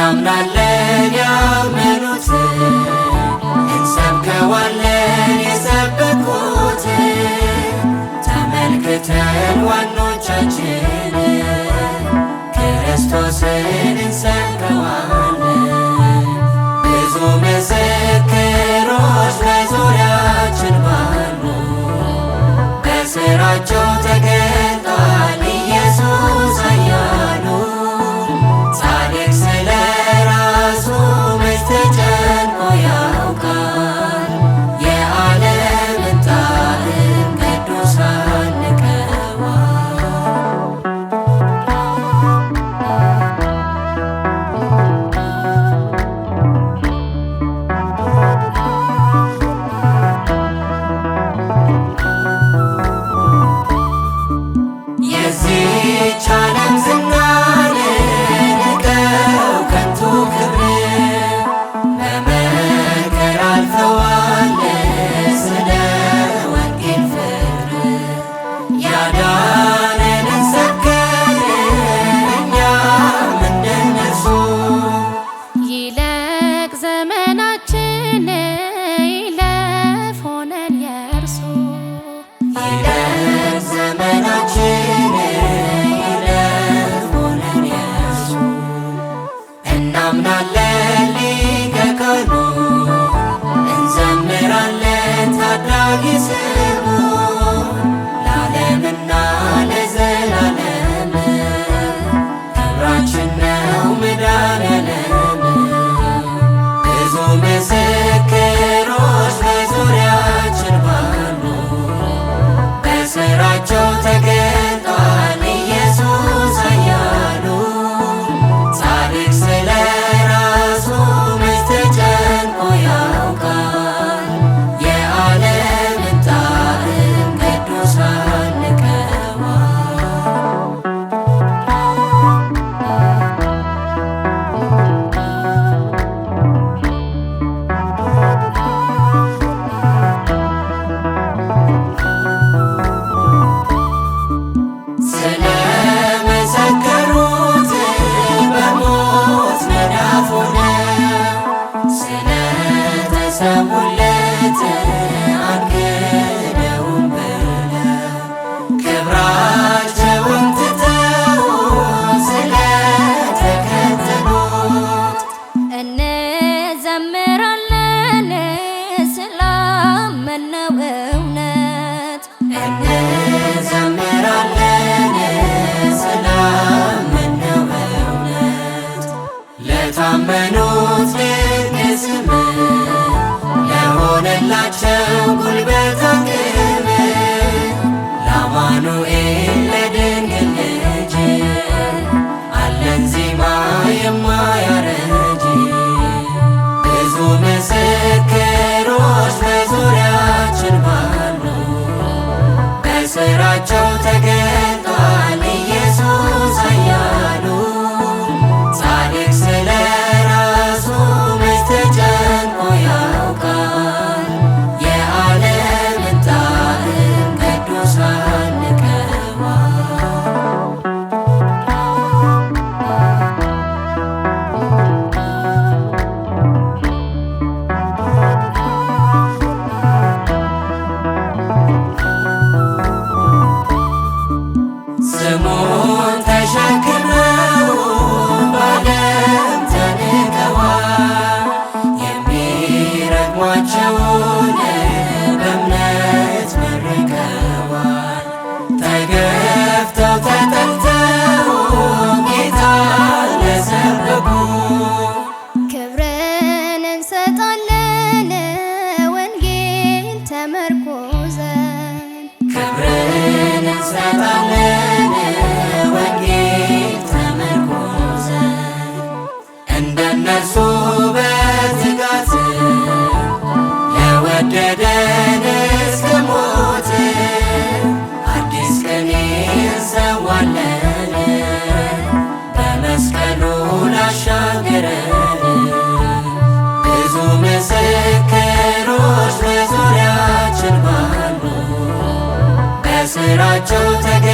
እናምናለን ያመኑትን እንሰብከዋለን የሰበኩትን ተመልክተን ዋኖቻችን ክርስቶስን እንሰብከዋለን። ብዙ ምስክሮች በዙሪያችን ባሉ በስራቸው ተገልጧል ኢየሱስ ኃያሉ። ጻድቅ ስለ ራሱ መች ተጨንቆ ያውቃል? የዓለምን ጣዕም ቅዱሳን ንቀዋል። የዚህች ዓለም ዝናን ንቀው ከንቱ ክብር በመከራ አልፈዋል ስለ ወንጌል ፍቅር። ያዳነንን ሰብከን እኛም እንደነርሱ ይለቅ ዘመናችን ይለፍ ሆነን የእርሱ ይለፍ ዘመናችን ይለፍ ሆነን የእርሱ። እናምናለን ሊቀ ካህኑ እንዘምራለን ታዳጊ ስሙን ለዓለምና ለዘላለም ክብራችን ነው መድኃኔዓለም። ብዙ ምስክሮች በዙሪያችን ባሉ በስራቸው ተገልጧል ኢየሱስ ኃያሉ። ጻድቅ ስለ ራሱ መች ተጨንቆ ያውቃል? የዓለምን ጣዕም ቅዱሳን ንቀዋል። ስለመሰከሩት በሞት መዳፍ ሆነው ስለተሰዉለት አንክደውም ብለው ክብራቸውን ትተው ስለተከተሉት እንዘምራለን ስላመነው እውነት እንዘምራለን ስላመነው እውነት። ለታመኑት ድንቅ ስም ለሆነላቸው ጉልበት አቅም ለአማኑኤል ለድንግል ልጅ አለን ዜማ የማያረጅ። ብዙ ምስክሮች በዙሪያችን ባሉ በስራቸው ተገልጧል ኢየሱስ ኃያሉ። ጻድቅ ስለ ራሱ መች ተጨንቆ ያውቃል? የዓለምን ጣዕም ቅዱሳን ንቀዋል። ስሙን ተሸክመው በዓለም ተንቀዋል። የሚረግሟቸውን በእምነት መርቀዋል። ተገፍተው ተጠልተው ጌታን ለሰበኩ ክብርን እንሰጣለን ወንጌል ተመርኩዘን ክብርን እንሰጣለን ወንጌል ተመርኩዘን። እንደነርሱ በትጋት ለወደደን እስከ ሞት አዲስ ቅኔ እንሰዋለን በመስቀሉ ላሻገረን። ብዙ ምስክሮች በዙሪያችን ባሉ በስራቸው ተገ